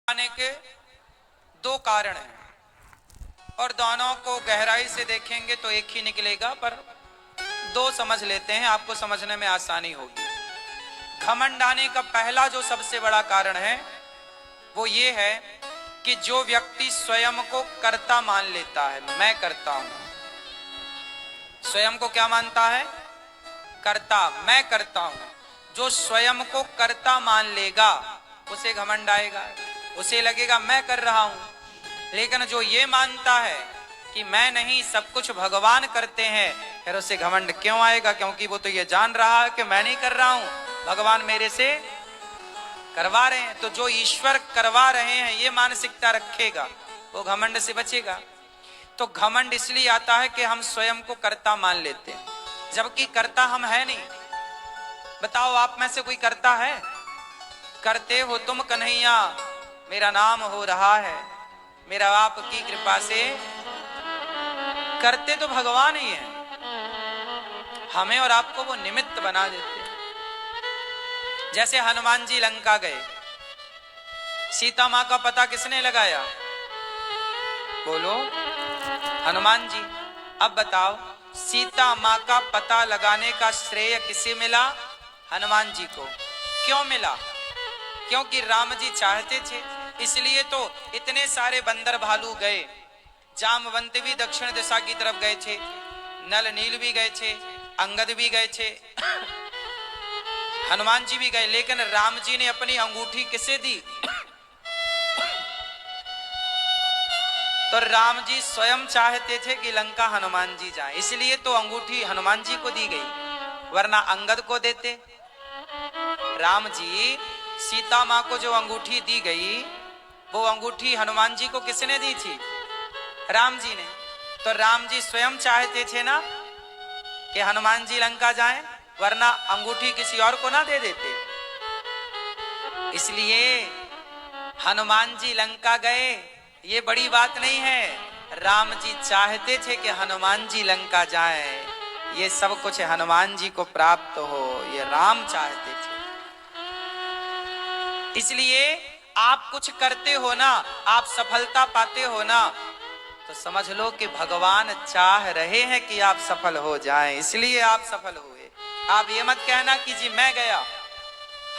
आने के दो कारण हैं और दोनों को गहराई से देखेंगे तो एक ही निकलेगा, पर दो समझ लेते हैं, आपको समझने में आसानी होगी। घमंड आने का पहला जो सबसे बड़ा कारण है वो ये है कि जो व्यक्ति स्वयं को कर्ता मान लेता है, मैं करता हूं, स्वयं को क्या मानता है? कर्ता, मैं करता हूं। जो स्वयं को कर्ता मान लेगा उसे घमंड आएगा, उसे लगेगा मैं कर रहा हूं। लेकिन जो ये मानता है कि मैं नहीं, सब कुछ भगवान करते हैं, फिर उसे घमंड क्यों आएगा? क्योंकि वो तो ये जान रहा है कि मैं नहीं कर रहा हूं, भगवान मेरे से करवा रहे हैं। तो जो ईश्वर करवा रहे हैं ये मानसिकता रखेगा वो घमंड से बचेगा। तो घमंड इसलिए आता है कि हम स्वयं को कर्ता मान लेते हैं, जबकि कर्ता हम है नहीं। बताओ, आप में से कोई करता है? करते हो तुम कन्हैया, मेरा नाम हो रहा है, मेरा आपकी कृपा से। करते तो भगवान ही है, हमें और आपको वो निमित्त बना देते हैं। जैसे हनुमान जी लंका गए, सीता मां का पता किसने लगाया? बोलो, हनुमान जी। अब बताओ, सीता मां का पता लगाने का श्रेय किसे मिला? हनुमान जी को। क्यों मिला? क्योंकि राम जी चाहते थे, इसलिए तो इतने सारे बंदर भालू गए। जामवंत भी दक्षिण दिशा की तरफ गए थे, नल नील भी गए थे, अंगद भी गए थे, हनुमान जी भी गए। लेकिन राम जी ने अपनी अंगूठी किसे दी? तो राम जी स्वयं चाहते थे कि लंका हनुमान जी जाए, इसलिए तो अंगूठी हनुमान जी को दी गई, वरना अंगद को देते। राम जी, सीता मां को जो अंगूठी दी गई वो अंगूठी हनुमान जी को किसने दी थी? राम जी ने। तो राम जी स्वयं चाहते थे ना कि हनुमान जी लंका जाएं, वरना अंगूठी किसी और को ना दे देते। इसलिए हनुमान जी लंका गए, ये बड़ी बात नहीं है। राम जी चाहते थे कि हनुमान जी लंका जाएं, ये सब कुछ हनुमान जी को प्राप्त हो, ये राम चाहते थे। इसलिए आप कुछ करते हो ना, आप सफलता पाते हो ना, तो समझ लो कि भगवान चाह रहे हैं कि आप सफल हो जाएं, इसलिए आप सफल हुए। आप ये मत कहना कि जी मैं गया।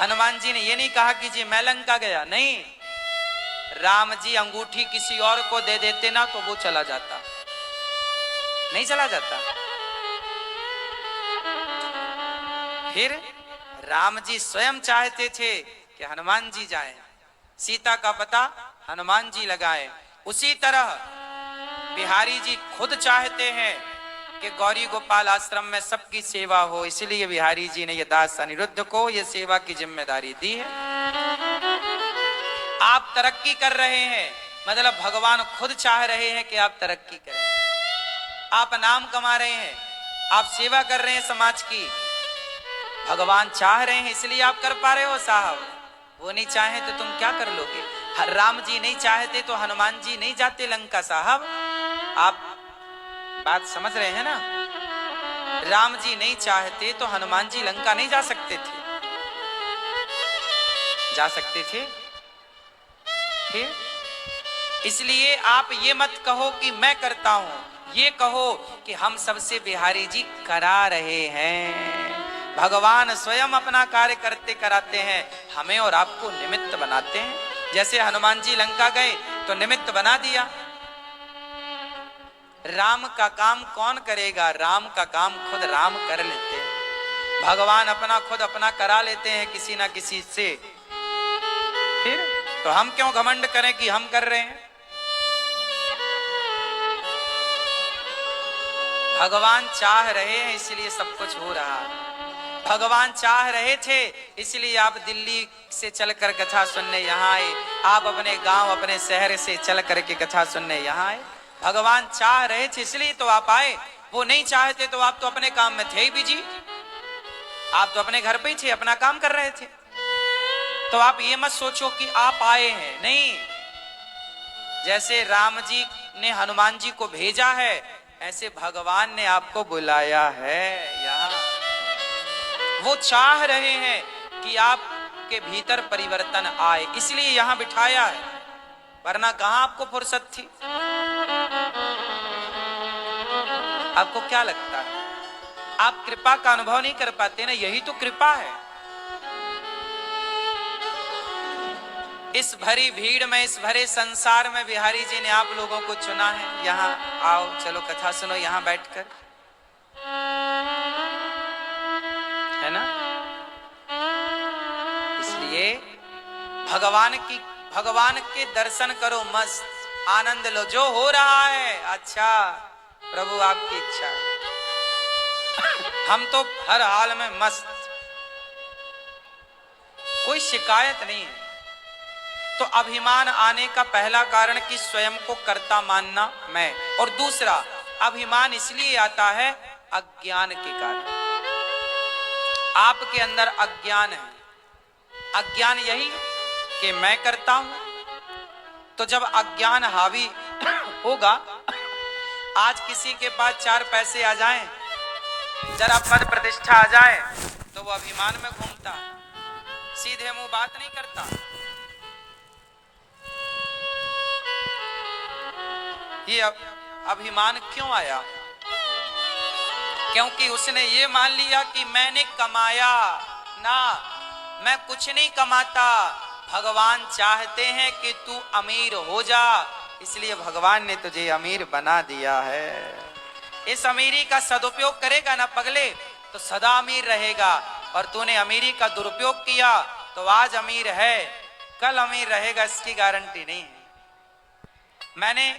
हनुमान जी ने ये नहीं कहा कि जी मैं लंका गया, नहीं। राम जी अंगूठी किसी और को दे देते ना तो वो चला जाता, नहीं चला जाता। फिर राम जी स्वयं चाहते थे कि हनुमान जी जाएं, सीता का पता हनुमान जी लगाएं। उसी तरह बिहारी जी खुद चाहते हैं कि गौरी गोपाल आश्रम में सबकी सेवा हो, इसलिए बिहारी जी ने ये दास अनिरुद्ध को ये सेवा की जिम्मेदारी दी है। आप तरक्की कर रहे हैं, मतलब भगवान खुद चाह रहे हैं कि आप तरक्की करें। आप नाम कमा रहे हैं, आप सेवा कर रहे हैं समाज की, भगवान चाह रहे हैं इसलिए आप कर पा रहे हो साहब। वो नहीं चाहे तो तुम क्या कर लोगे? राम जी नहीं चाहते तो हनुमान जी नहीं जाते लंका साहब। आप बात समझ रहे हैं ना? राम जी नहीं चाहते तो हनुमान जी लंका नहीं जा सकते थे, जा सकते थे। फिर इसलिए आप ये मत कहो कि मैं करता हूं, ये कहो कि हम सबसे बिहारी जी करा रहे हैं। भगवान स्वयं अपना कार्य करते कराते हैं, हमें और आपको निमित्त बनाते हैं। जैसे हनुमान जी लंका गए तो निमित्त बना दिया। राम का काम कौन करेगा? राम का काम खुद राम कर लेते हैं। भगवान अपना खुद अपना करा लेते हैं किसी ना किसी से। फिर तो हम क्यों घमंड करें कि हम कर रहे हैं? भगवान चाह रहे हैं इसलिए सब कुछ हो रहा है। भगवान चाह रहे थे इसलिए आप दिल्ली से चलकर कथा सुनने यहाँ आए, आप अपने गांव अपने शहर से चल करके कथा सुनने यहाँ आए। भगवान चाह रहे थे इसलिए तो आप आए, वो नहीं चाहते तो आप तो अपने काम में थे ही बिजी, आप तो अपने घर पे ही थे, अपना काम कर रहे थे। तो आप ये मत सोचो कि आप आए हैं, नहीं। जैसे राम जी ने हनुमान जी को भेजा है, ऐसे भगवान ने आपको बुलाया है यहाँ। वो चाह रहे हैं कि आपके भीतर परिवर्तन आए, इसलिए यहां बिठाया है। वरना कहां आपको फुर्सत थी। आपको क्या लगता है आप कृपा का अनुभव नहीं कर पाते ना? यही तो कृपा है। इस भरी भीड़ में, इस भरे संसार में बिहारी जी ने आप लोगों को चुना है। यहाँ आओ, चलो कथा सुनो यहाँ बैठकर, है ना? इसलिए भगवान के दर्शन करो, मस्त आनंद लो। जो हो रहा है अच्छा प्रभु आपकी इच्छा है, हम तो हर हाल में मस्त, कोई शिकायत नहीं है। तो अभिमान आने का पहला कारण कि स्वयं को कर्ता मानना मैं, और दूसरा अभिमान इसलिए आता है अज्ञान के कारण। आपके अंदर अज्ञान है। अज्ञान यही कि मैं करता हूं। तो जब अज्ञान हावी होगा, आज किसी के पास 4 पैसे आ जाएं, जरा पद प्रतिष्ठा आ जाए, तो वो अभिमान में घूमता, सीधे मुंह बात नहीं करता। ये अभिमान क्यों आया? क्योंकि उसने ये मान लिया कि मैंने कमाया ना, मैं कुछ नहीं कमाता, भगवान चाहते हैं कि तू अमीर हो जा, इसलिए भगवान ने तुझे अमीर बना दिया है। इस अमीरी का सदुपयोग करेगा ना पगले, तो सदा अमीर रहेगा। और तूने अमीरी का दुरुपयोग किया तो आज अमीर है, कल अमीर रहेगा, इसकी गारंटी नहीं है। मैंने